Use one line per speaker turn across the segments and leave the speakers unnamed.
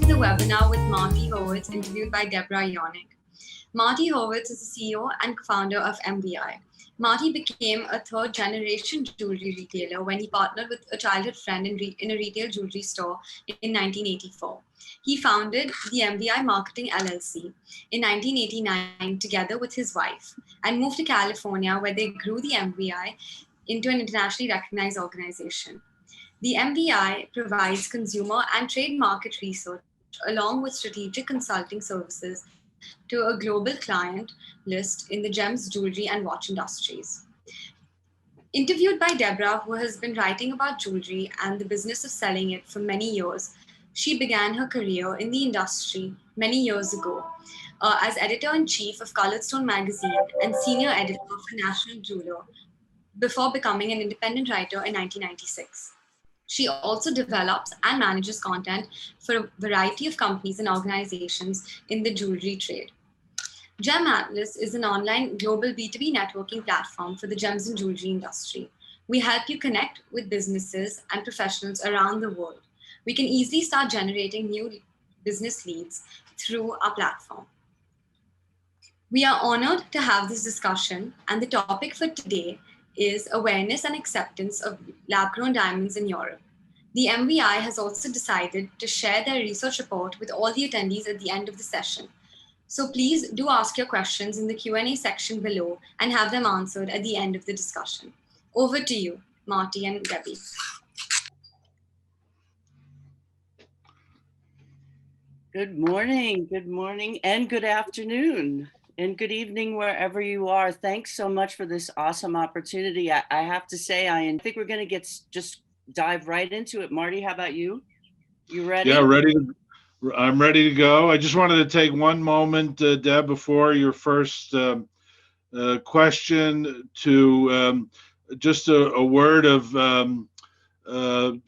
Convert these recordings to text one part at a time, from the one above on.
the webinar with Marty Horowitz, interviewed by Deborah Yonick. Marty Horowitz is the CEO and founder of MVEye. Marty became a third-generation jewelry retailer when he partnered with a childhood friend in a retail jewelry store in 1984. He founded the MVEye Marketing LLC in 1989 together with his wife and moved to California, where they grew the MVEye into an internationally recognized organization. The MVEye provides consumer and trade market research along with strategic consulting services to a global client list in the gems, jewelry, and watch industries. Interviewed by Deborah, who has been writing about jewelry and the business of selling it for many years, she began her career in the industry many years ago as editor-in-chief of Colored Stone magazine and senior editor for National Jeweler before becoming an independent writer in 1996. She also develops and manages content for a variety of companies and organizations in the jewelry trade. Gem Atlas is an online global B2B networking platform for the gems and jewelry industry. We help you connect with businesses and professionals around the world. We can easily start generating new business leads through our platform. We are honored to have this discussion, and the topic for today is awareness and acceptance of lab-grown diamonds in Europe. The MVEye has also decided to share their research report with all the attendees at the end of the session. So please do ask your questions in the Q&A section below and have them answered at the end of the discussion. Over to you, Marty and Debbie.
Good morning, and good afternoon, and good evening wherever you are. Thanks so much for this awesome opportunity. I have to say, I think we're going to just dive right into it. Marty, how about you? You ready?
Yeah, I'm ready to go. I just wanted to take one moment, Deb, before your first question to just a word of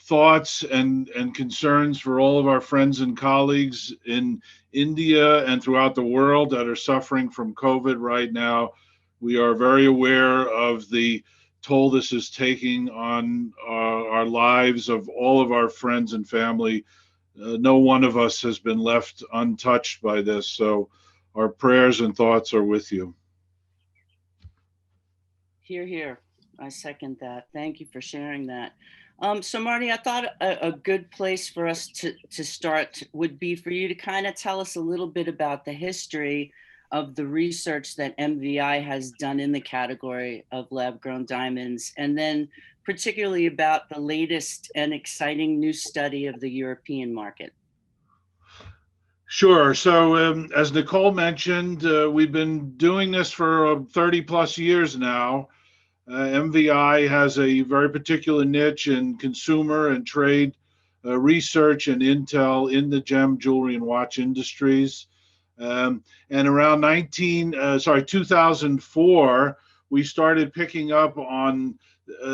thoughts and concerns for all of our friends and colleagues in India and throughout the world that are suffering from COVID right now. We are very aware of the toll this is taking on our lives of all of our friends and family. No one of us has been left untouched by this, so our prayers and thoughts are with you.
Hear, hear. I second that. Thank you for sharing that. So Marty, I thought a good place for us to start would be for you to kind of tell us a little bit about the history of the research that MVEye has done in the category of lab-grown diamonds, and then particularly about the latest and exciting new study of the European market.
Sure. So as Nicole mentioned, we've been doing this for 30 plus years now. MVEye has a very particular niche in consumer and trade research and intel in the gem, jewelry, and watch industries. And around 2004, we started picking up on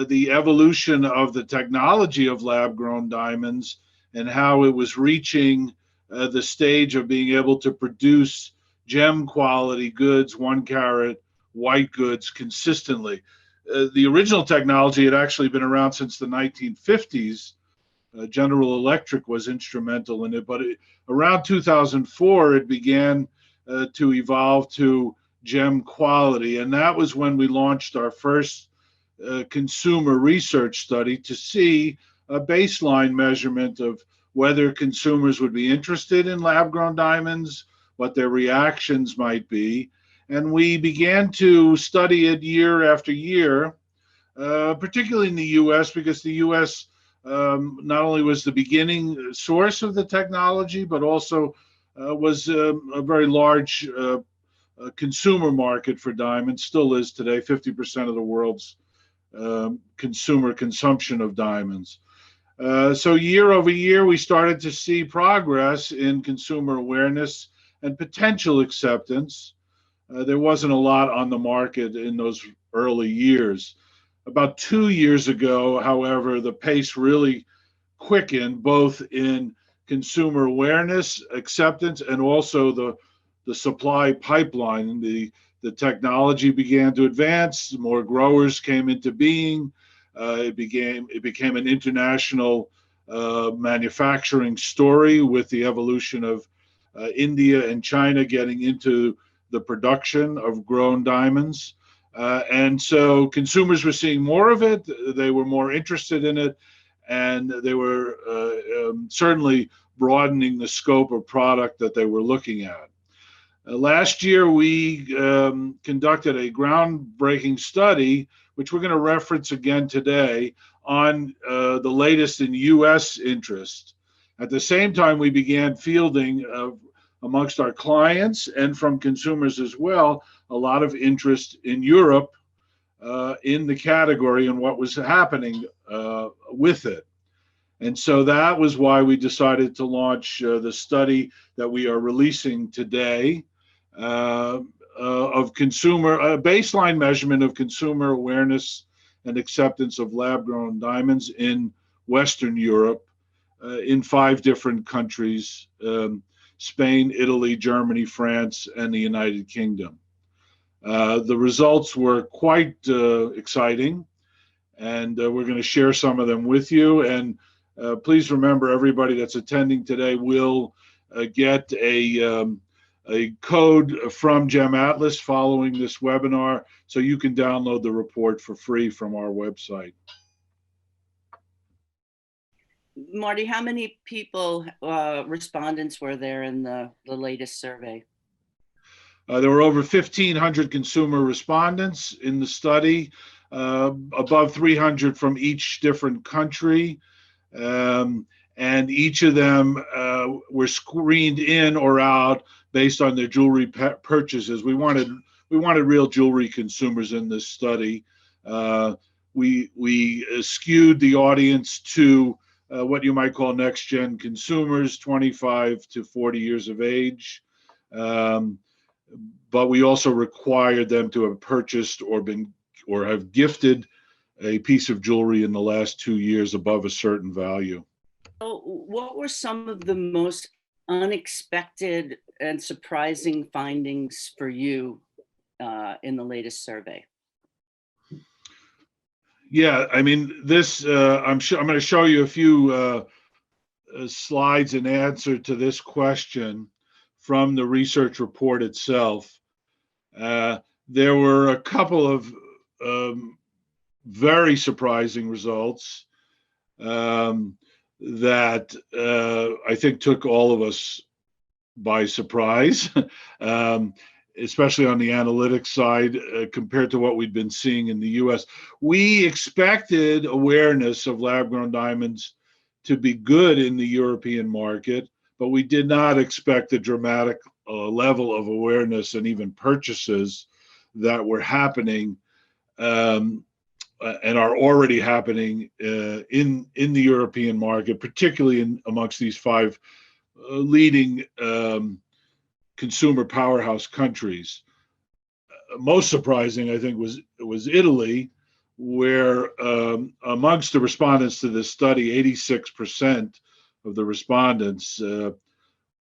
the evolution of the technology of lab-grown diamonds and how it was reaching the stage of being able to produce gem quality goods, 1 carat white goods consistently. The original technology had actually been around since the 1950s. General Electric was instrumental in it, but around 2004, it began to evolve to gem quality. And that was when we launched our first consumer research study to see a baseline measurement of whether consumers would be interested in lab-grown diamonds, what their reactions might be. And we began to study it year after year, particularly in the US, because the US not only was the beginning source of the technology, but also was a very large consumer market for diamonds, still is today, 50% of the world's consumer consumption of diamonds. So year over year, we started to see progress in consumer awareness and potential acceptance. There wasn't a lot on the market in those early years. About 2 years ago, however, the pace really quickened, both in consumer awareness, acceptance, and also the supply pipeline. The technology began to advance, more growers came into being. It became an international manufacturing story with the evolution of India and China getting into the production of grown diamonds. And so consumers were seeing more of it, they were more interested in it, and they were certainly broadening the scope of product that they were looking at. Last year, we conducted a groundbreaking study, which we're going to reference again today, on the latest in US interest. At the same time, we began fielding amongst our clients and from consumers as well, a lot of interest in Europe in the category and what was happening with it. And so that was why we decided to launch the study that we are releasing today of consumer, baseline measurement of consumer awareness and acceptance of lab-grown diamonds in Western Europe in 5 different countries, Spain, Italy, Germany, France, and the United Kingdom. The results were quite exciting, and we're going to share some of them with you. And please remember, everybody that's attending today will get a code from Gem Atlas following this webinar, so you can download the report for free from our website.
Marty, how many people, respondents were there in the latest survey?
There were over 1,500 consumer respondents in the study, above 300 from each different country. And each of them were screened in or out based on their jewelry purchases. We wanted real jewelry consumers in this study. We skewed the audience to what you might call next-gen consumers, 25 to 40 years of age. But we also required them to have purchased or have gifted a piece of jewelry in the last 2 years above a certain value.
So what were some of the most unexpected and surprising findings for you in the latest survey?
Yeah, I mean, this, I'm going to show you a few slides in answer to this question from the research report itself. There were a couple of very surprising results that I think took all of us by surprise, especially on the analytics side compared to what we'd been seeing in the US. We expected awareness of lab-grown diamonds to be good in the European market, but we did not expect a dramatic level of awareness and even purchases that were happening and are already happening in the European market, particularly amongst these 5 leading consumer powerhouse countries. Most surprising, I think, was Italy, where amongst the respondents to this study, 86% of the respondents said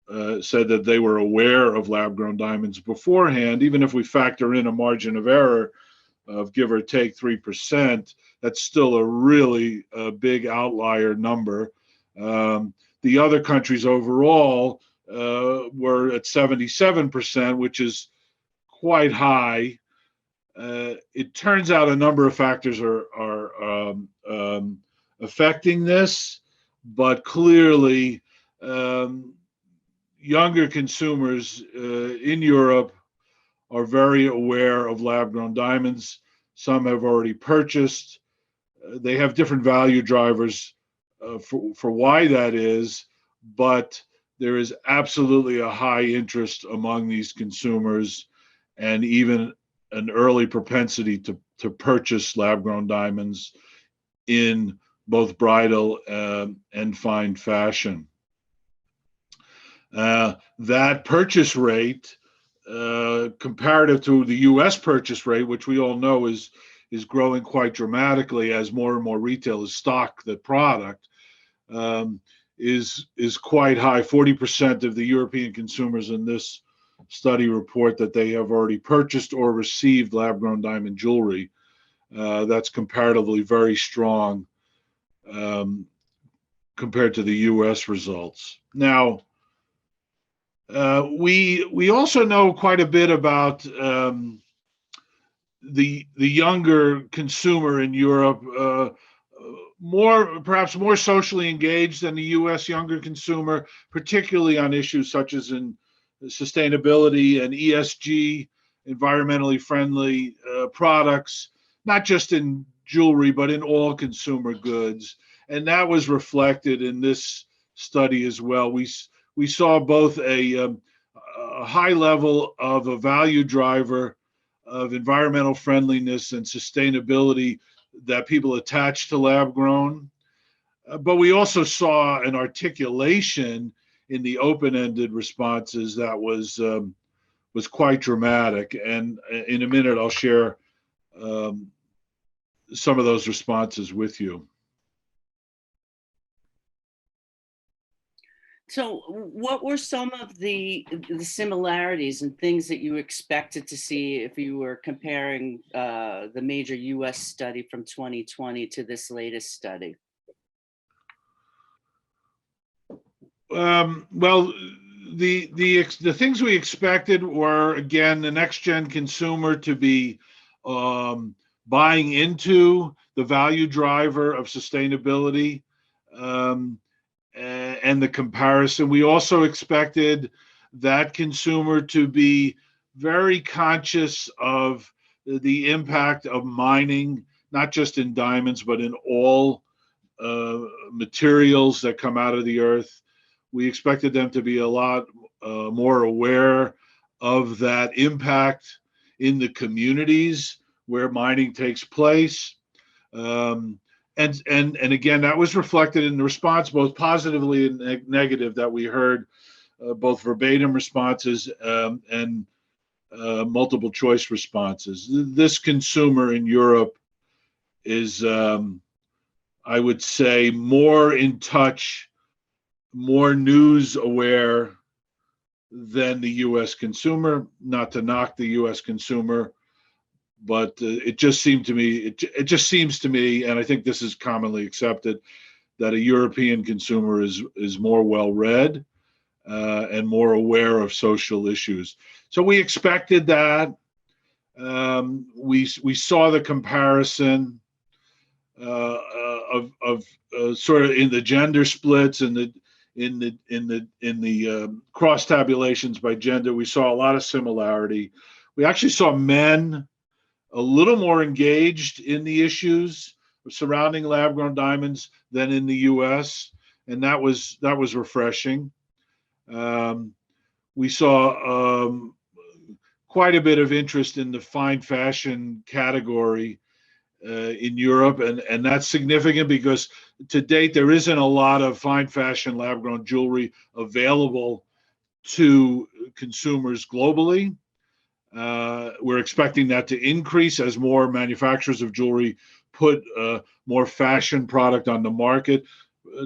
that they were aware of lab-grown diamonds beforehand. Even if we factor in a margin of error of give or take 3%, that's still a really big outlier number. The other countries overall were at 77%, which is quite high. It turns out a number of factors are affecting this, but clearly younger consumers in Europe are very aware of lab-grown diamonds. Some have already purchased. They have different value drivers for why that is, but there is absolutely a high interest among these consumers and even an early propensity to purchase lab-grown diamonds in both bridal and fine fashion. That purchase rate, comparative to the US purchase rate, which we all know is growing quite dramatically as more and more retailers stock the product, is quite high. 40% of the European consumers in this study report that they have already purchased or received lab-grown diamond jewelry. That's comparatively very strong. compared to the U.S. results. Now, we also know quite a bit about the younger consumer in Europe, perhaps more socially engaged than the U.S. younger consumer, particularly on issues such as in sustainability and ESG, environmentally friendly products, not just in jewelry, but in all consumer goods. And that was reflected in this study as well. We saw both a high level of a value driver of environmental friendliness and sustainability that people attach to lab grown. But we also saw an articulation in the open-ended responses that was quite dramatic. And in a minute, I'll share some of those responses with you.
So what were some of the similarities and things that you expected to see if you were comparing the major US study from 2020 to this latest study?
Well, the things we expected were, again, the next gen consumer to be buying into the value driver of sustainability. And the comparison. We also expected that consumer to be very conscious of the impact of mining, not just in diamonds, but in all materials that come out of the earth. We expected them to be a lot more aware of that impact in the communities where mining takes place. And again, that was reflected in the response, both positively and negative, that we heard, both verbatim responses and multiple choice responses. This consumer in Europe is, I would say, more in touch, more news aware than the US consumer. Not to knock the US consumer, but it just seems to me, and I think this is commonly accepted, that a European consumer is more well-read and more aware of social issues. So we expected that. We saw the comparison of sort of in the gender splits and in the cross tabulations by gender. We saw a lot of similarity. We actually saw men a little more engaged in the issues surrounding lab-grown diamonds than in the U.S., and that was refreshing. We saw quite a bit of interest in the fine fashion category in Europe, and that's significant because to date there isn't a lot of fine fashion lab-grown jewelry available to consumers globally. We're expecting that to increase as more manufacturers of jewelry put more fashion product on the market.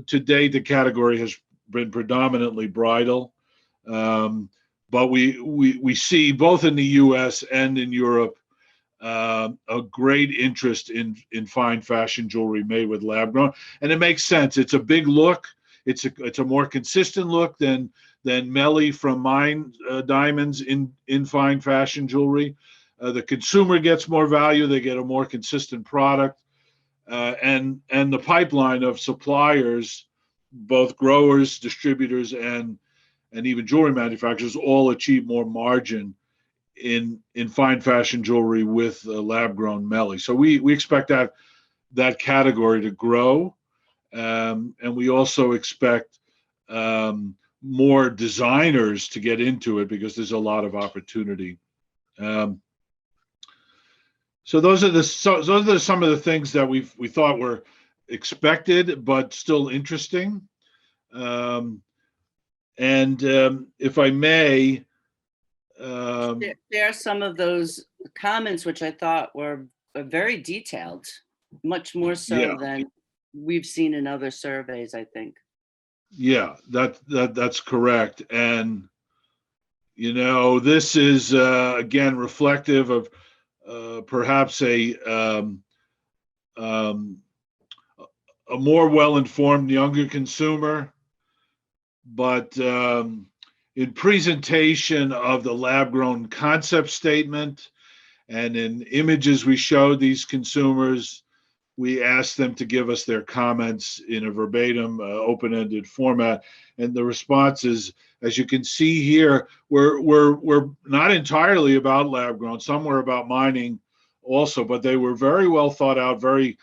To date, the category has been predominantly bridal, but we see both in the U.S. and in Europe a great interest in fine fashion jewelry made with lab grown, and it makes sense. It's a big look. It's a more consistent look than MVEye from mine diamonds in fine fashion jewelry. The consumer gets more value. They get a more consistent product, and the pipeline of suppliers, both growers, distributors, and even jewelry manufacturers, all achieve more margin in fine fashion jewelry with lab grown MVEye. So we expect that category to grow, and we also expect more designers to get into it because there's a lot of opportunity. So those are some of the things that we thought were expected but still interesting. And if I may,
share some of those comments, which I thought were very detailed, much more so than we've seen in other surveys, I think. Yeah,
that's correct. And, this is, again, reflective of perhaps a a more well-informed younger consumer, but in presentation of the lab-grown concept statement and in images we showed these consumers, we asked them to give us their comments in a verbatim, open-ended format. And the responses, as you can see here, were not entirely about lab-grown. Some were about mining also, but they were very well thought out, very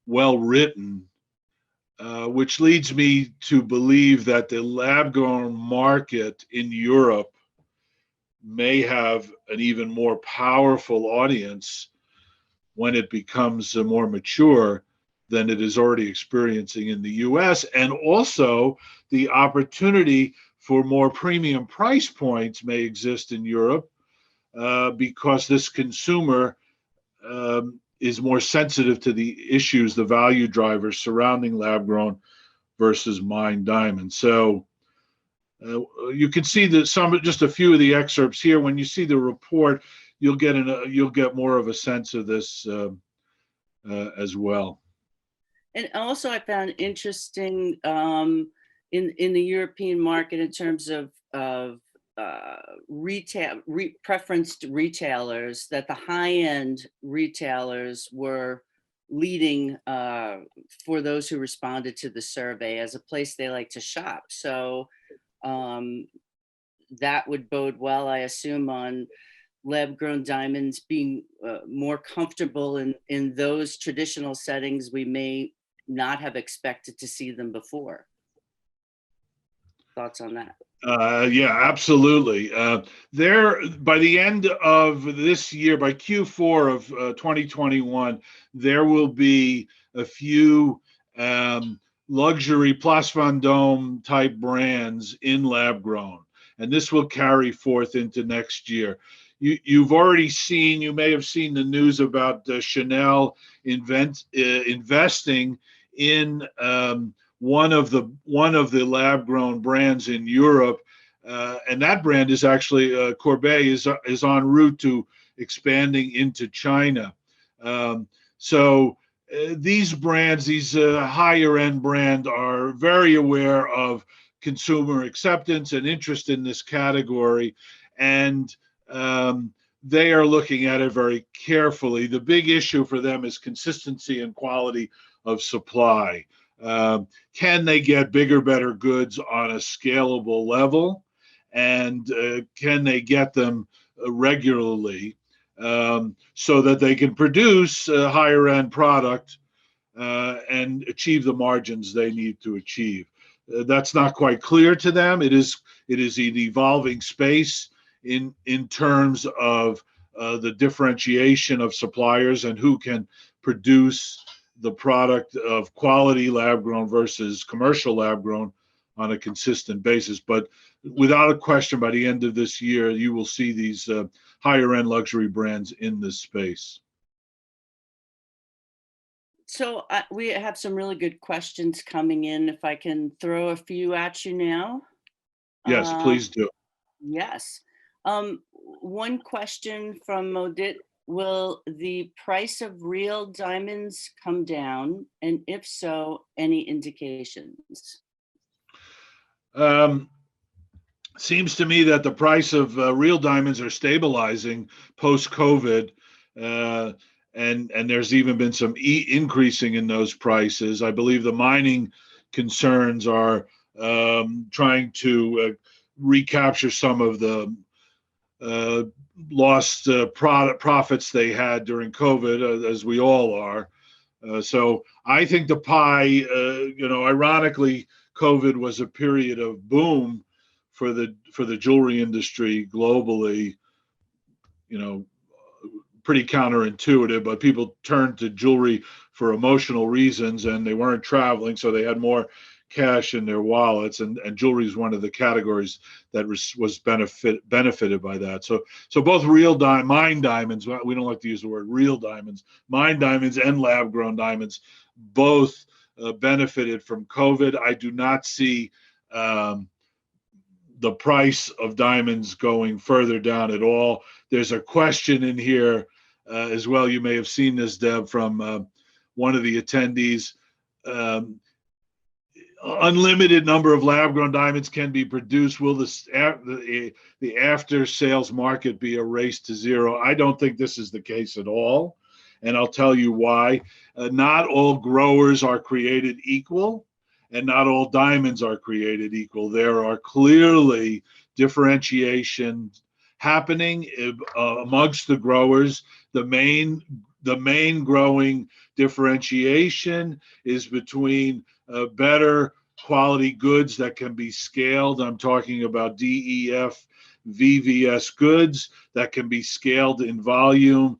well written, which leads me to believe that the lab-grown market in Europe may have an even more powerful audience when it becomes more mature than it is already experiencing in the US. And also the opportunity for more premium price points may exist in Europe because this consumer is more sensitive to the issues, the value drivers surrounding lab grown versus mined diamonds. So you can see that just a few of the excerpts here. When you see the report, you'll get more of a sense of this as well.
And also, I found interesting in the European market in terms of preferenced retailers, that the high-end retailers were leading for those who responded to the survey as a place they like to shop. So that would bode well, I assume, on lab-grown diamonds being more comfortable in those traditional settings we may not have expected to see them before. Thoughts on that?
Yeah, absolutely. By the end of this year, by Q4 of 2021, there will be a few luxury Place Vendôme type brands in lab grown, and this will carry forth into next year. You've already seen, you may have seen the news about Chanel investing in one of the lab-grown brands in Europe, and that brand is actually Courbet is en route to expanding into China. So these brands, these higher end brands, are very aware of consumer acceptance and interest in this category, and they are looking at it very carefully. The big issue for them is consistency and quality of supply. Can they get bigger, better goods on a scalable level? And can they get them regularly so that they can produce a higher end product and achieve the margins they need to achieve? That's not quite clear to them. It is an evolving space in terms of the differentiation of suppliers and who can produce the product of quality lab grown versus commercial lab grown on a consistent basis. But without a question, by the end of this year, you will see these higher end luxury brands in this space.
So we have some really good questions coming in. If I can throw a few at you now.
Yes, please do.
Yes. One question from Modit: will the price of real diamonds come down? And if so, any indications?
Seems to me that the price of real diamonds are stabilizing post-COVID, and there's even been some increasing in those prices. I believe the mining concerns are trying to recapture some of the lost profits they had during COVID, as we all are. So I think the pie, ironically, COVID was a period of boom for the jewelry industry globally. Pretty counterintuitive, but people turned to jewelry for emotional reasons, and they weren't traveling, so they had more cash in their wallets, and jewelry is one of the categories that was benefited by that. So both mined diamonds, we don't like to use the word real diamonds, mined diamonds and lab grown diamonds both benefited from COVID. I do not see the price of diamonds going further down at all. There's a question in here as well. You may have seen this, Deb, from one of the attendees, unlimited number of lab-grown diamonds can be produced. Will the after-sales market be a race to zero? I don't think this is the case at all, and I'll tell you why. Not all growers are created equal, and not all diamonds are created equal. There are clearly differentiation happening amongst the growers. The main growing differentiation is between better quality goods that can be scaled. I'm talking about DEF, VVS goods that can be scaled in volume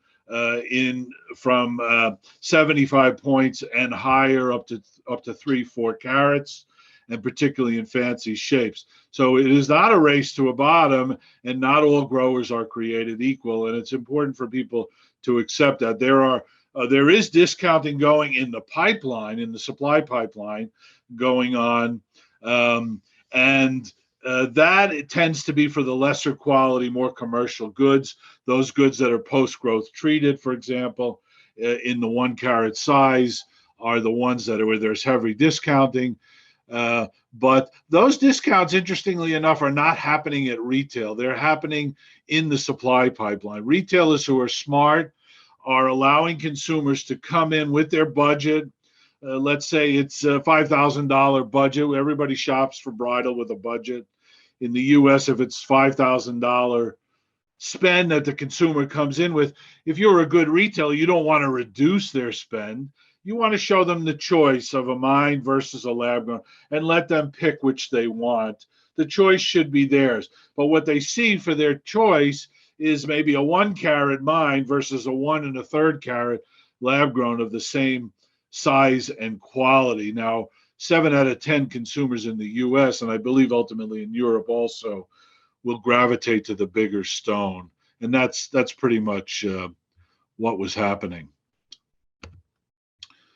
from 75 points and higher up to 3-4 carats, and particularly in fancy shapes. So it is not a race to a bottom, and not all growers are created equal. And it's important for people to accept that there is discounting going in the pipeline, in the supply pipeline going on. That it tends to be for the lesser quality, more commercial goods, those goods that are post-growth treated, for example, in the 1 carat size are the ones that are where there's heavy discounting. But those discounts, interestingly enough, are not happening at retail. They're happening in the supply pipeline. Retailers who are smart are allowing consumers to come in with their budget. Let's say it's a $5,000 budget. Everybody shops for bridal with a budget. In the US, if it's $5,000 spend that the consumer comes in with, if you're a good retailer, you don't want to reduce their spend. You want to show them the choice of a mine versus a lab grown and let them pick which they want. The choice should be theirs. But what they see for their choice is maybe a 1 carat mine versus a 1 1/3 carat lab grown of the same size and quality. Now, 7 out of 10 consumers in the US, and I believe ultimately in Europe also, will gravitate to the bigger stone. And that's pretty much what was happening.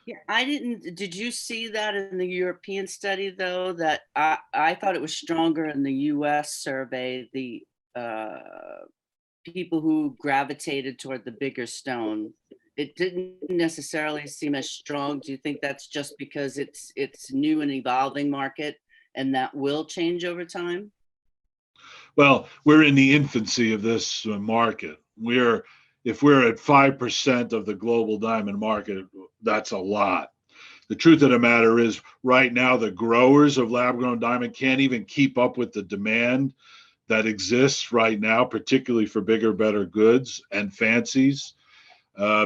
Yeah, did you see that in the European study though? That I thought it was stronger in the US survey, the people who gravitated toward the bigger stone. It didn't necessarily seem as strong. Do you think that's just because it's new and evolving market and that will change over time?
Well, we're in the infancy of this market. If we're at 5% of the global diamond market, that's a lot. The truth of the matter is, right now, the growers of lab-grown diamond can't even keep up with the demand that exists right now, particularly for bigger, better goods and fancies.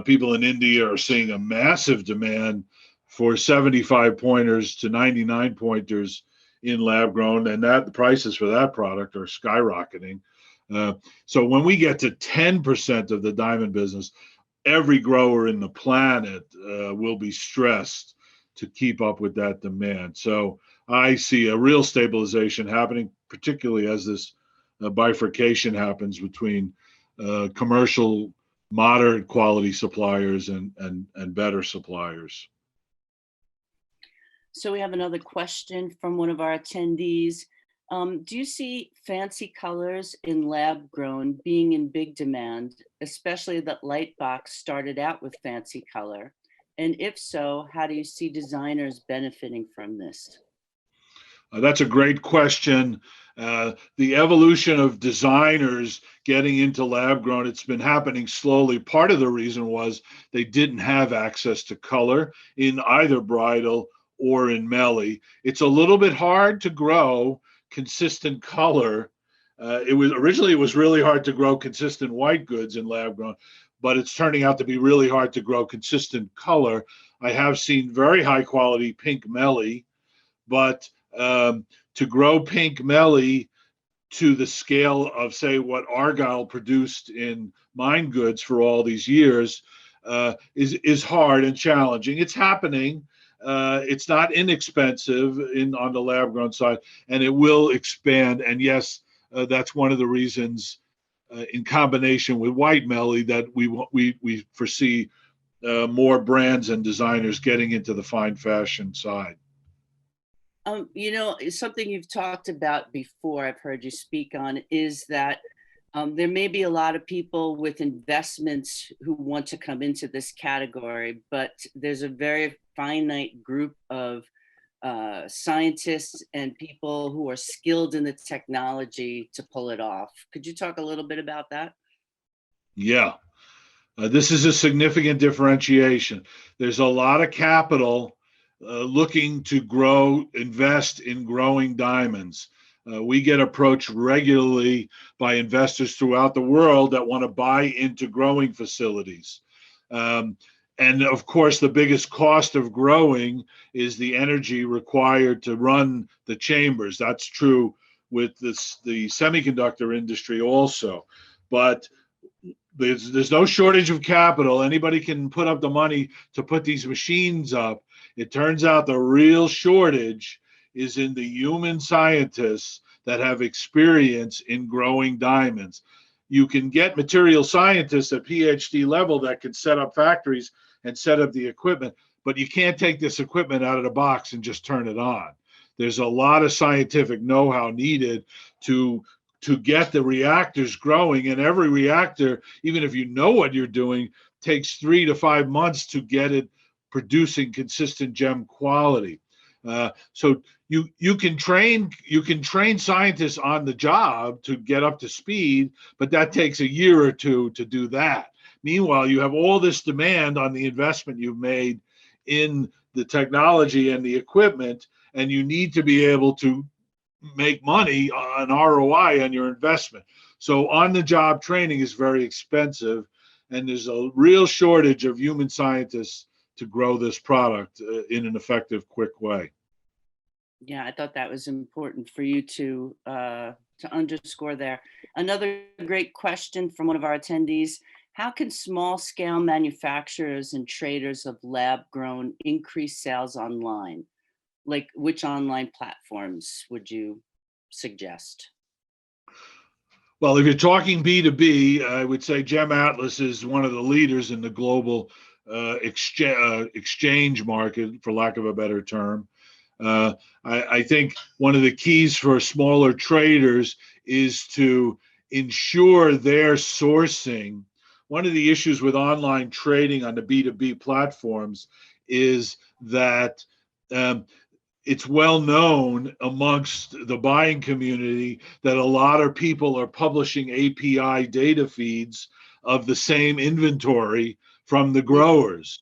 People in India are seeing a massive demand for 75 pointers to 99 pointers in lab grown, and that the prices for that product are skyrocketing. So when we get to 10% of the diamond business, every grower in the planet will be stressed to keep up with that demand. So I see a real stabilization happening, particularly as this bifurcation happens between commercial, moderate quality suppliers and better suppliers.
So we have another question from one of our attendees. Do you see fancy colors in lab grown being in big demand, especially that Lightbox started out with fancy color? And if so, how do you see designers benefiting from this?
That's a great question. The evolution of designers getting into lab grown, it's been happening slowly. Part of the reason was they didn't have access to color in either bridal or in Mellie. It's a little bit hard to grow consistent color. It was really hard to grow consistent white goods in lab grown, but it's turning out to be really hard to grow consistent color. I have seen very high quality pink Mellie, but to grow pink Mellie to the scale of, say, what Argyle produced in mine goods for all these years is hard and challenging. It's happening. It's not inexpensive on the lab grown side, and it will expand. And yes, that's one of the reasons, in combination with white Mellie, that we foresee more brands and designers getting into the fine fashion side.
Something you've talked about before, I've heard you speak on, is that There may be a lot of people with investments who want to come into this category, but there's a very finite group of scientists and people who are skilled in the technology to pull it off. Could you talk a little bit about that?
Yeah. This is a significant differentiation. There's a lot of capital looking to invest in growing diamonds. We get approached regularly by investors throughout the world that want to buy into growing facilities. And of course, the biggest cost of growing is the energy required to run the chambers. That's true with the semiconductor industry also. But there's no shortage of capital. Anybody can put up the money to put these machines up. It turns out the real shortage is in the human scientists that have experience in growing diamonds. You can get material scientists at PhD level that can set up factories and set up the equipment, but you can't take this equipment out of the box and just turn it on. There's a lot of scientific know-how needed to get the reactors growing, and every reactor, even if you know what you're doing, takes 3 to 5 months to get it producing consistent gem quality. So you can train scientists on the job to get up to speed, but that takes a year or two to do that. Meanwhile, you have all this demand on the investment you've made in the technology and the equipment, and you need to be able to make money on ROI on your investment. So on-the-job training is very expensive, and there's a real shortage of human scientists to grow this product in an effective, quick way.
Yeah, I thought that was important for you to underscore there. Another great question from one of our attendees: how can small-scale manufacturers and traders of lab-grown increase sales online? Like, which online platforms would you suggest?
Well, if you're talking B2B, I would say Gem Atlas is one of the leaders in the global exchange market, for lack of a better term. I think one of the keys for smaller traders is to ensure their sourcing. One of the issues with online trading on the B2B platforms is that it's well known amongst the buying community that a lot of people are publishing API data feeds of the same inventory from the growers.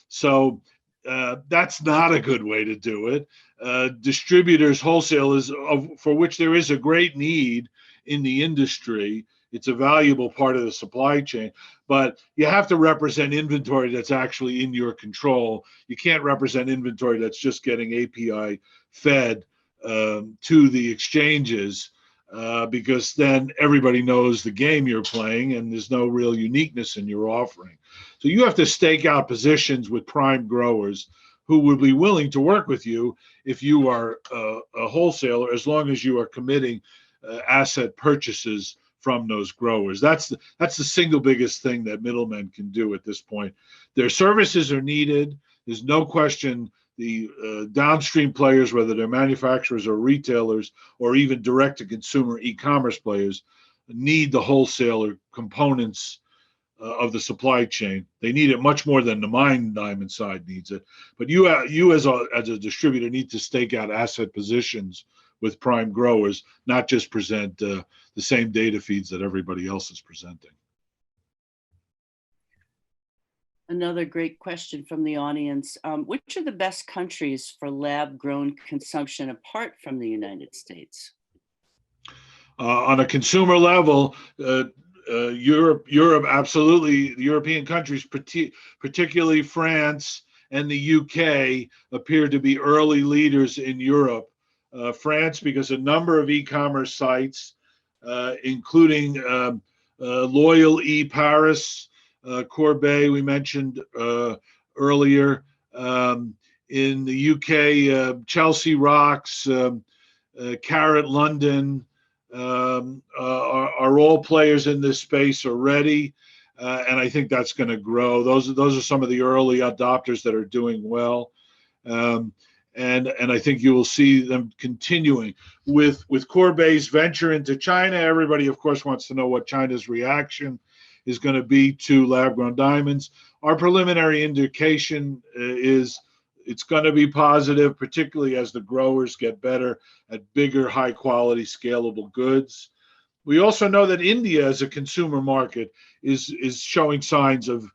So that's not a good way to do it. Distributors, wholesalers, for which there is a great need in the industry, it's a valuable part of the supply chain, but you have to represent inventory that's actually in your control. You can't represent inventory that's just getting API fed to the exchanges, because then everybody knows the game you're playing and there's no real uniqueness in your offering. So you have to stake out positions with prime growers who would be willing to work with you if you are a wholesaler, as long as you are committing asset purchases from those growers. That's the single biggest thing that middlemen can do at this point. Their services are needed. There's no question the downstream players, whether they're manufacturers or retailers or even direct-to-consumer e-commerce players, need the wholesaler components of the supply chain. They need it much more than the mine diamond side needs it. But you as a distributor need to stake out asset positions with prime growers, not just present the same data feeds that everybody else is presenting.
Another great question from the audience. Which are the best countries for lab-grown consumption apart from the United States?
On a consumer level, Europe, absolutely. The European countries, particularly France and the UK, appear to be early leaders in Europe. France, because a number of e-commerce sites, including Loyal Paris, Courbet, we mentioned earlier. In the UK, Chelsea Rocks, Carrot London, are all players in this space already, and I think that's going to grow. Those are some of the early adopters that are doing well. and I think you will see them continuing with Courbet's venture into China. Everybody, of course, wants to know what China's reaction is going to be to lab-grown diamonds. Our preliminary indication is it's going to be positive, particularly as the growers get better at bigger, high-quality, scalable goods. We also know that India, as a consumer market, is showing signs of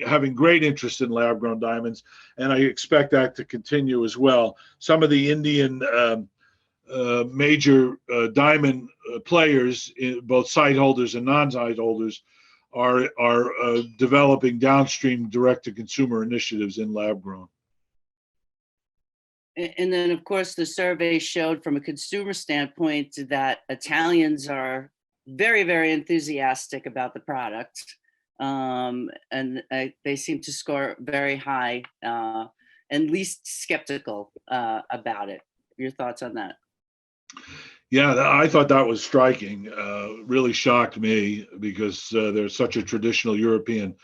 having great interest in lab-grown diamonds, and I expect that to continue as well. Some of the Indian major diamond players, both site holders and non-site holders, are developing downstream direct-to-consumer initiatives in lab-grown.
And then, of course, the survey showed from a consumer standpoint that Italians are very, very enthusiastic about the product. And they seem to score very high and least skeptical about it. Your thoughts on that?
Yeah, I thought that was striking. Really shocked me because they're such a traditional European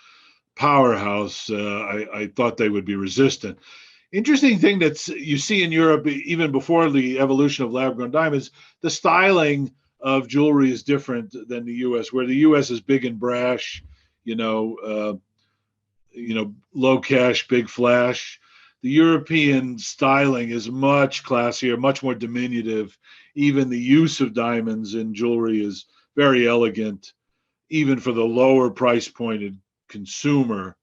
powerhouse. I thought they would be resistant. Interesting thing that you see in Europe, even before the evolution of lab-grown diamonds, the styling of jewelry is different than the U.S., where the U.S. is big and brash, low cash, big flash. The European styling is much classier, much more diminutive. Even the use of diamonds in jewelry is very elegant, even for the lower price pointed consumer.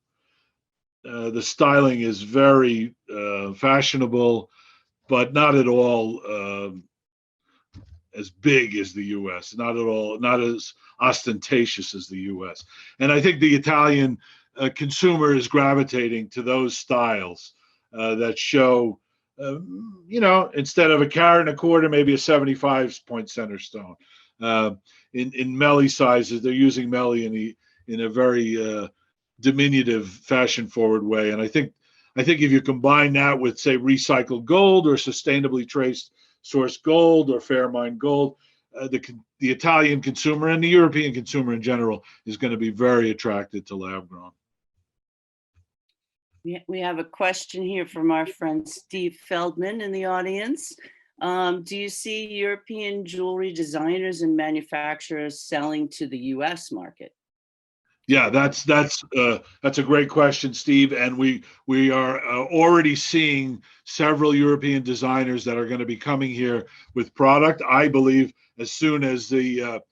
The styling is very fashionable, but not at all as big as the U.S., not at all, not as ostentatious as the U.S. And I think the Italian consumer is gravitating to those styles that show, instead of a carat and a quarter, maybe a 75-point center stone. In Mellie sizes, they're using Mellie in a very diminutive, fashion-forward way. And I think if you combine that with, say, recycled gold or sustainably traced source gold or fair mined gold, the Italian consumer and the European consumer in general is going to be very attracted to lab-grown.
We have a question here from our friend Steve Feldman in the audience. Do you see European jewelry designers and manufacturers selling to the U.S. market?
Yeah, that's a great question, Steve. And we are already seeing several European designers that are going to be coming here with product. I believe as soon as the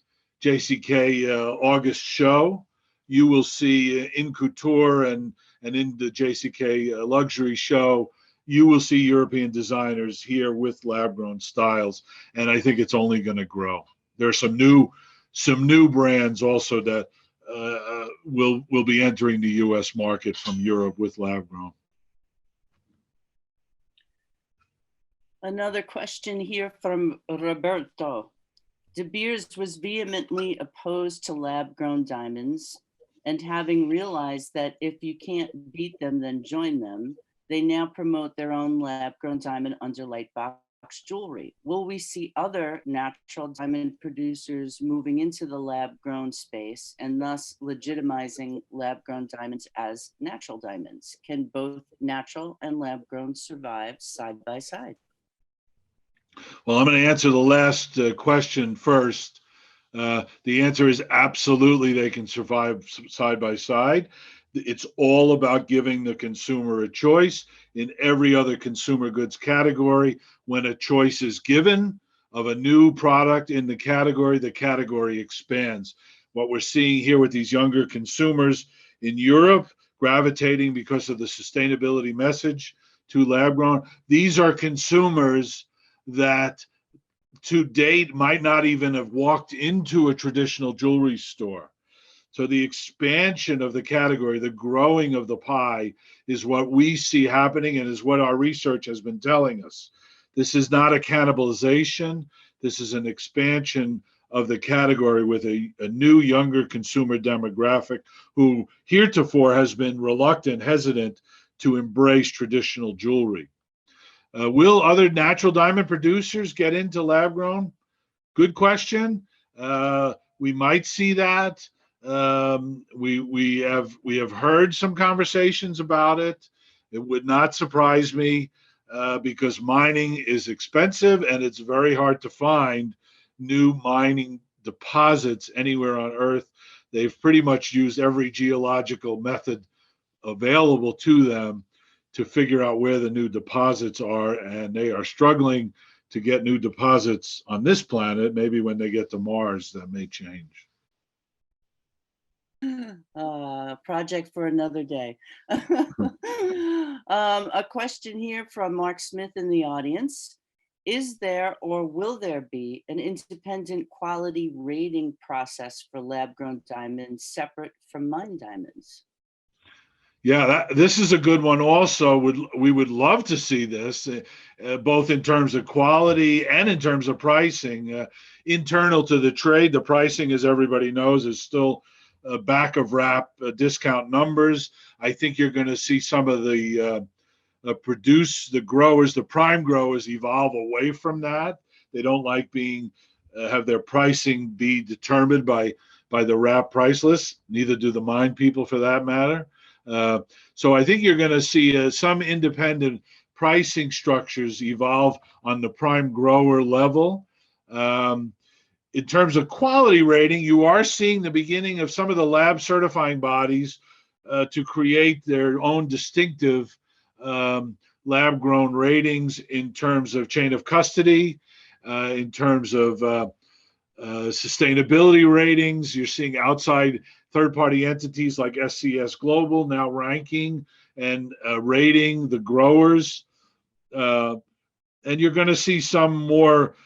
JCK August show, you will see in Couture and in the JCK luxury show, you will see European designers here with lab-grown styles, and I think it's only going to grow. There are some new brands also that will be entering the U.S. market from Europe with lab-grown.
Another question here from Roberto. De Beers was vehemently opposed to lab-grown diamonds, and having realized that if you can't beat them, then join them, they now promote their own lab-grown diamond under Lightbox jewelry. Will we see other natural diamond producers moving into the lab-grown space and thus legitimizing lab-grown diamonds as natural diamonds? Can both natural and lab-grown survive side by side?
Well, I'm going to answer the last question first. The answer is absolutely they can survive side by side. It's all about giving the consumer a choice. In every other consumer goods category, when a choice is given of a new product in the category expands. What we're seeing here with these younger consumers in Europe gravitating because of the sustainability message to lab-grown, these are consumers that to date might not even have walked into a traditional jewelry store. So the expansion of the category, the growing of the pie is what we see happening and is what our research has been telling us. This is not a cannibalization. This is an expansion of the category with a new, younger consumer demographic who heretofore has been reluctant, hesitant to embrace traditional jewelry. Will other natural diamond producers get into lab-grown? Good question. We might see that. We have heard some conversations about it. It would not surprise me. because mining is expensive and it's very hard to find new mining deposits anywhere on Earth. They've pretty much used every geological method available to them to figure out where the new deposits are, and they are struggling to get new deposits on this planet. Maybe when they get to Mars, that may change.
Project for another day. A question here from Mark Smith in the audience. Is there or will there be an independent quality rating process for lab-grown diamonds separate from mine diamonds?
Yeah, this is a good one also. We would love to see this, both in terms of quality and in terms of pricing. Internal to the trade, the pricing, as everybody knows, is still back of wrap discount numbers. I think you're going to see some of the growers, the prime growers, evolve away from that. They don't like have their pricing be determined by the wrap price list. Neither do the mine people, for that matter. So I think you're going to see some independent pricing structures evolve on the prime grower level. In terms of quality rating, you are seeing the beginning of some of the lab certifying bodies to create their own distinctive lab-grown ratings in terms of chain of custody, in terms of sustainability ratings. You're seeing outside third-party entities like SCS Global now ranking and rating the growers. And you're going to see some more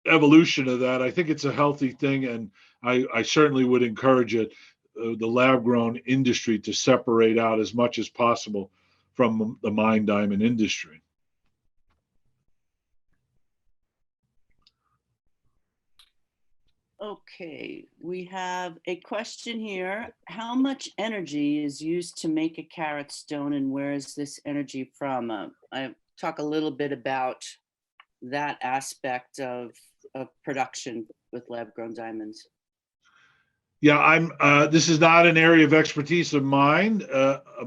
evolution of that. I think it's a healthy thing, and I certainly would encourage it, the lab-grown industry, to separate out as much as possible from the mine diamond industry.
Okay, we have a question here. How much energy is used to make a carat stone, and where is this energy from? I talk a little bit about that aspect of production with lab-grown diamonds.
Yeah, this is not an area of expertise of mine,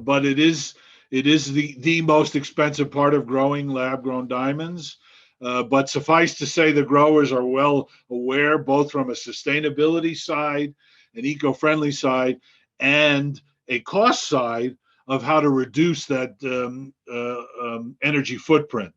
but it is the most expensive part of growing lab-grown diamonds. But suffice to say, the growers are well aware, both from a sustainability side, an eco-friendly side, and a cost side, of how to reduce that energy footprint.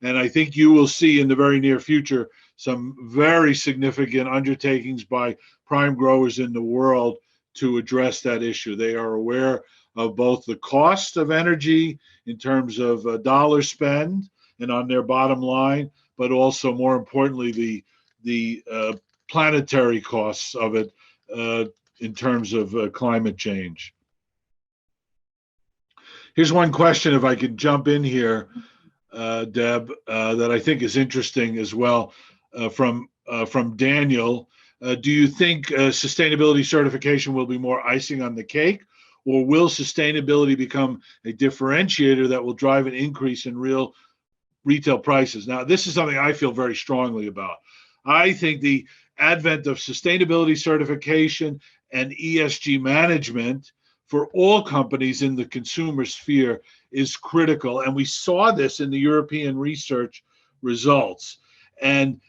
And I think you will see in the very near future some very significant undertakings by prime growers in the world to address that issue. They are aware of both the cost of energy in terms of dollar spend and on their bottom line, but also, more importantly, the planetary costs of it in terms of climate change. Here's one question, if I could jump in here, Deb, that I think is interesting as well, from Daniel. Do you think sustainability certification will be more icing on the cake, or will sustainability become a differentiator that will drive an increase in real retail prices? Now, this is something I feel very strongly about. I think the advent of sustainability certification and ESG management for all companies in the consumer sphere is critical. And we saw this in the European research results. And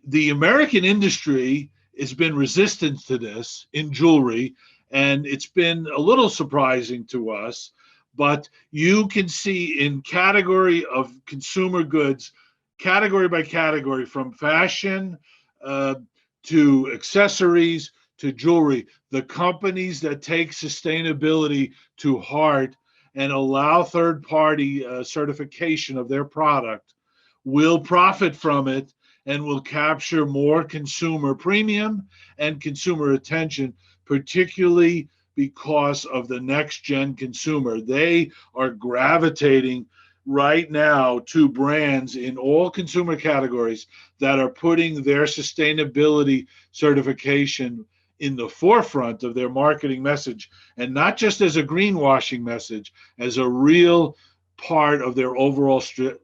the American industry has been resistant to this in jewelry, and it's been a little surprising to us. But you can see in category of consumer goods, category by category, from fashion to accessories to jewelry, the companies that take sustainability to heart and allow third-party certification of their product will profit from it and will capture more consumer premium and consumer attention, particularly because of the next-gen consumer. They are gravitating right now to brands in all consumer categories that are putting their sustainability certification in the forefront of their marketing message, and not just as a greenwashing message, as a real part of their overall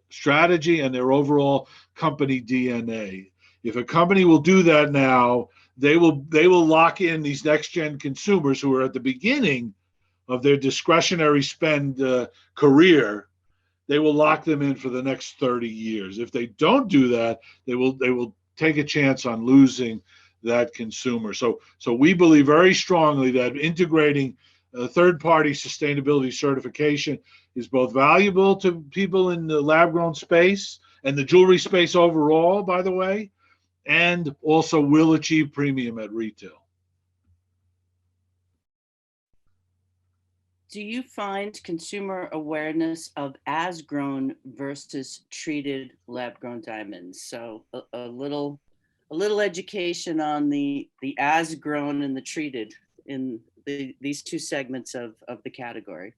strategy and their overall company DNA. If a company will do that now, they will lock in these next-gen consumers who are at the beginning of their discretionary spend career they will lock them in for the next 30 years. If they don't do that, they will take a chance on losing that consumer. So we believe very strongly that integrating third-party sustainability certification is both valuable to people in the lab-grown space and the jewelry space overall, by the way, and also will achieve premium at retail.
Do you find consumer awareness of as-grown versus treated lab-grown diamonds? So a little education on the as-grown and the treated in these two segments of the category.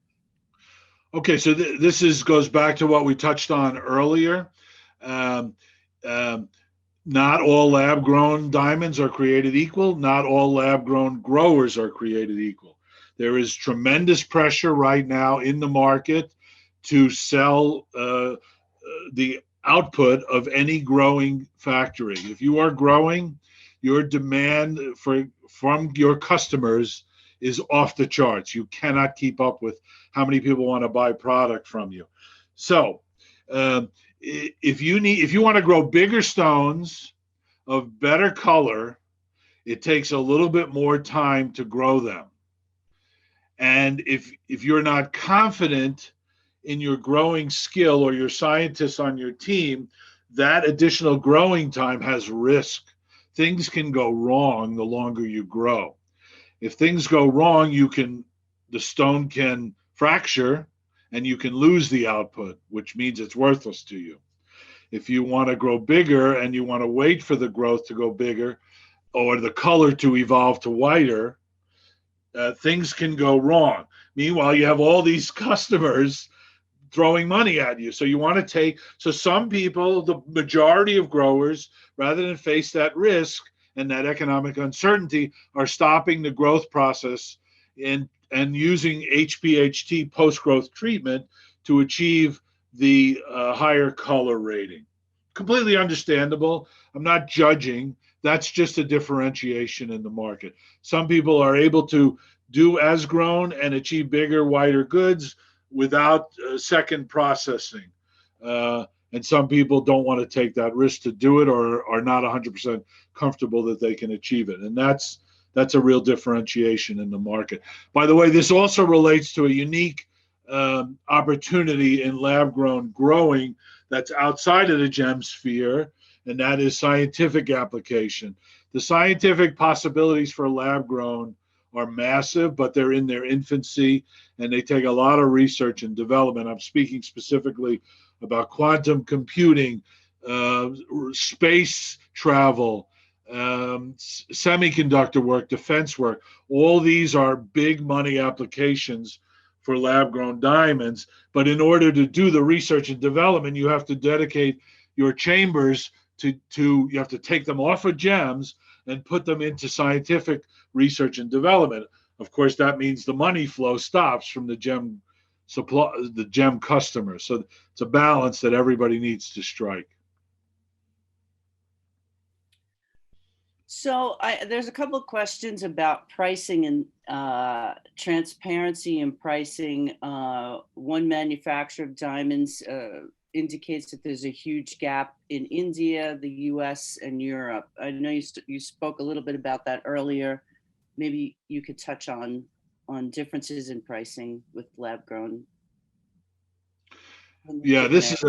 Okay, so this goes back to what we touched on earlier. Not all lab-grown diamonds are created equal. Not all lab-grown growers are created equal. There is tremendous pressure right now in the market to sell the output of any growing factory. If you are growing, your demand from your customers is off the charts. You cannot keep up with how many people want to buy product from you. So if you want to grow bigger stones of better color, it takes a little bit more time to grow them. And if you're not confident in your growing skill or your scientists on your team, that additional growing time has risk. Things can go wrong the longer you grow. If things go wrong, the stone can fracture and you can lose the output, which means it's worthless to you. If you want to grow bigger and you want to wait for the growth to go bigger or the color to evolve to whiter, things can go wrong. Meanwhile, you have all these customers throwing money at you. So some people, the majority of growers, rather than face that risk and that economic uncertainty, are stopping the growth process and using HPHT post-growth treatment to achieve the higher color rating. Completely understandable. I'm not judging. That's just a differentiation in the market. Some people are able to do as grown and achieve bigger, whiter goods without second processing. And some people don't want to take that risk to do it or are not 100% comfortable that they can achieve it. And that's a real differentiation in the market. By the way, this also relates to a unique opportunity in lab-grown growing that's outside of the gem sphere, and that is scientific application. The scientific possibilities for lab-grown are massive, but they're in their infancy, and they take a lot of research and development. I'm speaking specifically about quantum computing, space travel, semiconductor work, defense work. All these are big money applications for lab-grown diamonds. But in order to do the research and development, you have to dedicate your chambers you have to take them off of gems and put them into scientific research and development. Of course, that means the money flow stops from the gem supply, the gem customers. So it's a balance that everybody needs to strike.
So there's a couple of questions about pricing and transparency in pricing. One manufacturer of diamonds indicates that there's a huge gap in India, the US, and Europe. I know you spoke a little bit about that earlier. Maybe you could touch on differences in pricing with lab grown.
Yeah, this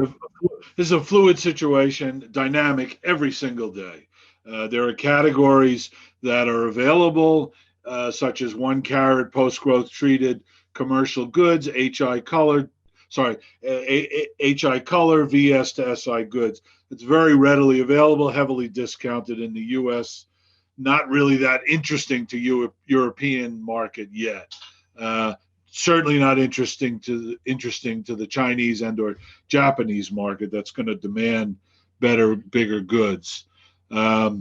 is a fluid situation, dynamic every single day. There are categories that are available, such as 1 carat post-growth treated commercial goods, HI color, VS to SI goods. It's very readily available, heavily discounted in the US. Not really that interesting to European market yet. Certainly not interesting to the Chinese and or Japanese market that's going to demand better, bigger goods. But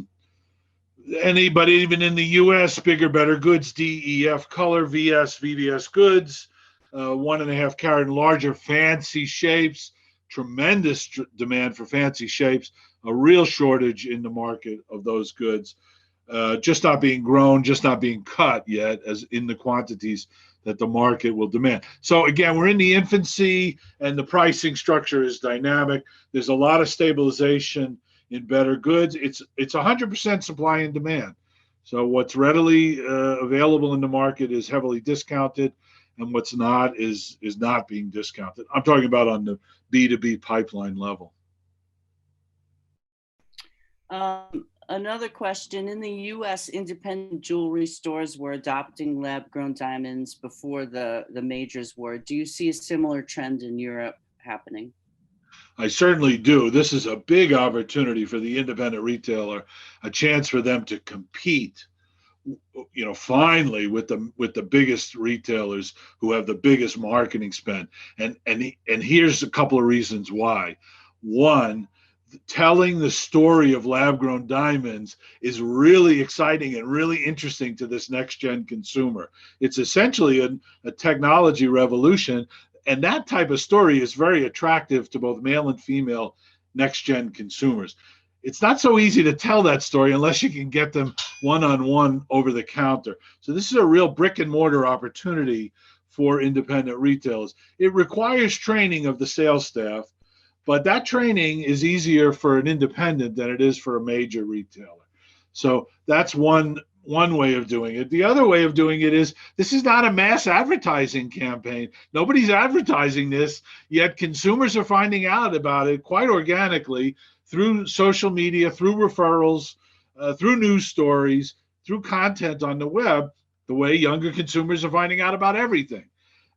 even in the US, bigger, better goods, DEF color, VS, VVS goods, 1.5 carat and larger, fancy shapes, tremendous demand for fancy shapes, a real shortage in the market of those goods, just not being grown, just not being cut yet as in the quantities that the market will demand. So again, we're in the infancy and the pricing structure is dynamic. There's a lot of stabilization in better goods. It's 100% supply and demand. So what's readily available in the market is heavily discounted, and what's not is not being discounted. I'm talking about on the B2B pipeline level.
Another question, in the US, independent jewelry stores were adopting lab-grown diamonds before the majors were. Do you see a similar trend in Europe happening?
I certainly do. This is a big opportunity for the independent retailer, a chance for them to compete, finally with the biggest retailers who have the biggest marketing spend. And here's a couple of reasons why. One, telling the story of lab-grown diamonds is really exciting and really interesting to this next-gen consumer. It's essentially a technology revolution, and that type of story is very attractive to both male and female next-gen consumers. It's not so easy to tell that story unless you can get them one-on-one over the counter. So this is a real brick-and-mortar opportunity for independent retailers. It requires training of the sales staff, but that training is easier for an independent than it is for a major retailer. So that's one way of doing it. The other way of doing it is, this is not a mass advertising campaign. Nobody's advertising this, yet consumers are finding out about it quite organically through social media, through referrals, through news stories, through content on the web, the way younger consumers are finding out about everything.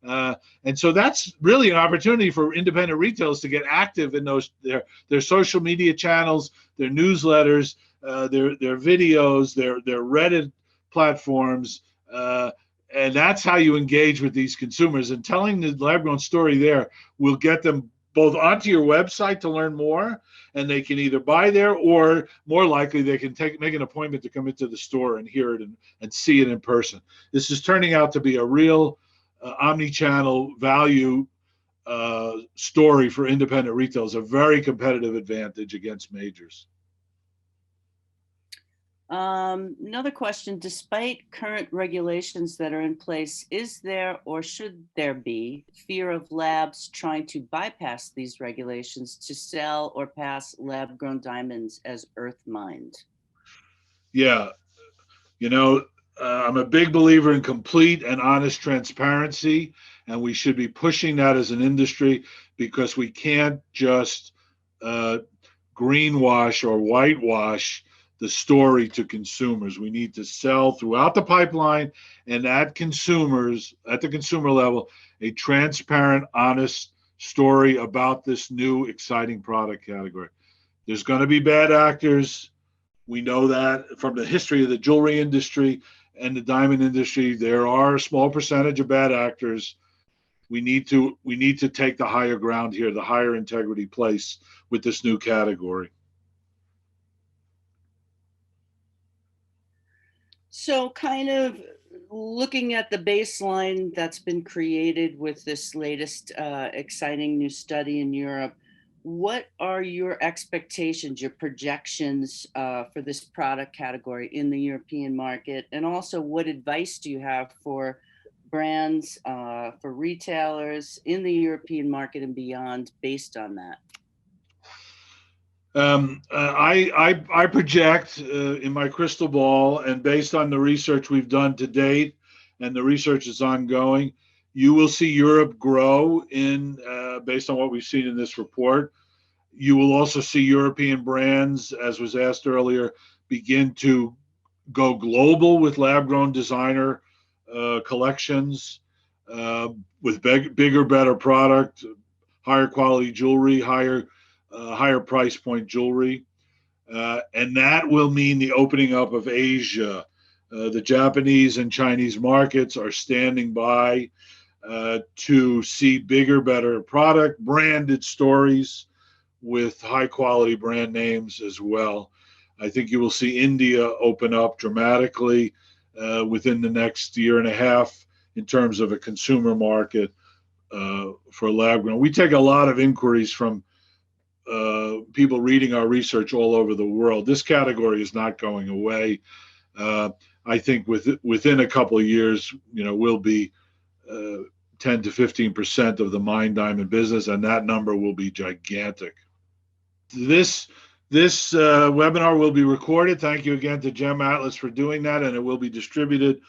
And so that's really an opportunity for independent retailers to get active in their social media channels, their newsletters, their videos, their Reddit platforms, and that's how you engage with these consumers. And telling the lab-grown story there will get them both onto your website to learn more, and they can either buy there, or more likely they can make an appointment to come into the store and hear it and see it in person. This is turning out to be a real omni-channel value story for independent retailers, a very competitive advantage against majors.
Another question, despite current regulations that are in place, is there or should there be fear of labs trying to bypass these regulations to sell or pass lab-grown diamonds as earth mined?
Yeah, I'm a big believer in complete and honest transparency, and we should be pushing that as an industry, because we can't just greenwash or whitewash the story to consumers. We need to sell throughout the pipeline and at the consumer level, a transparent, honest story about this new exciting product category. There's going to be bad actors. We know that from the history of the jewelry industry and the diamond industry. There are a small percentage of bad actors. We need to take the higher ground here, the higher integrity place with this new category.
So kind of looking at the baseline that's been created with this latest exciting new study in Europe, what are your expectations, your projections for this product category in the European market? And also, what advice do you have for brands, for retailers in the European market and beyond based on that?
I project in my crystal ball, and based on the research we've done to date, and the research is ongoing, you will see Europe grow based on what we've seen in this report. You will also see European brands, as was asked earlier, begin to go global with lab-grown designer collections, with bigger, better product, higher quality jewelry, higher price point jewelry. And that will mean the opening up of Asia. The Japanese and Chinese markets are standing by to see bigger, better product, branded stories with high quality brand names as well. I think you will see India open up dramatically within the next year and a half in terms of a consumer market for lab-grown. We take a lot of inquiries from people reading our research all over the world. This category is not going away. I think within a couple of years, we'll be 10 to 15% of the mine diamond business, and that number will be gigantic. This webinar will be recorded. Thank you again to Gem Atlas for doing that, and it will be distributed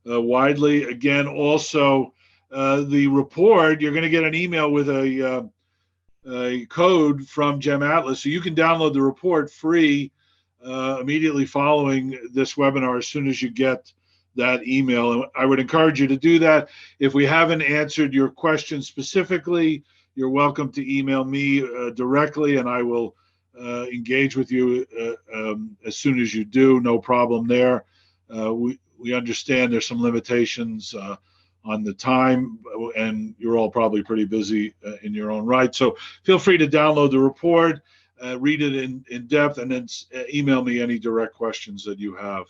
widely. Again, also the report, you're going to get an email with a code from Gem Atlas, so you can download the report free immediately following this webinar as soon as you get that email. And I would encourage you to do that. If we haven't answered your question specifically, you're welcome to email me directly, and I will engage with you as soon as you do. No problem there. We understand there's some limitations on the time, and you're all probably pretty busy in your own right. So feel free to download the report, read it in depth, and then email me any direct questions that you have.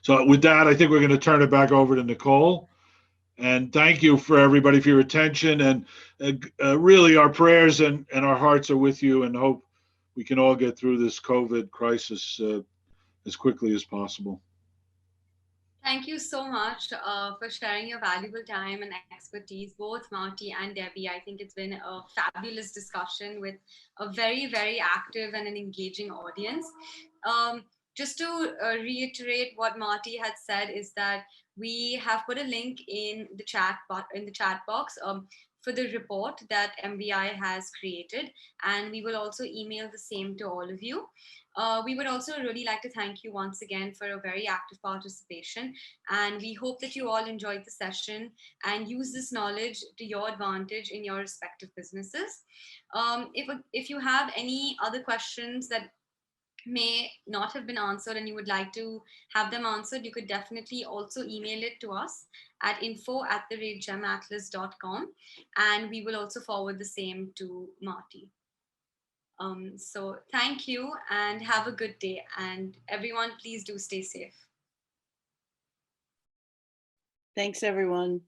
So with that, I think we're going to turn it back over to Nicole. And thank you for everybody for your attention. And really, our prayers and our hearts are with you, and hope we can all get through this COVID crisis as quickly as possible.
Thank you so much for sharing your valuable time and expertise, both Marty and Debbie. I think it's been a fabulous discussion with a very, very active and an engaging audience. Just to reiterate what Marty had said is that we have put a link in the chat box for the report that MVEye has created, and we will also email the same to all of you. We would also really like to thank you once again for a very active participation, and we hope that you all enjoyed the session and use this knowledge to your advantage in your respective businesses. If you have any other questions that may not have been answered and you would like to have them answered, you could definitely also email it to us at info@gematlas.com, and we will also forward the same to Marty. So thank you and have a good day, and everyone, please do stay safe.
Thanks, everyone.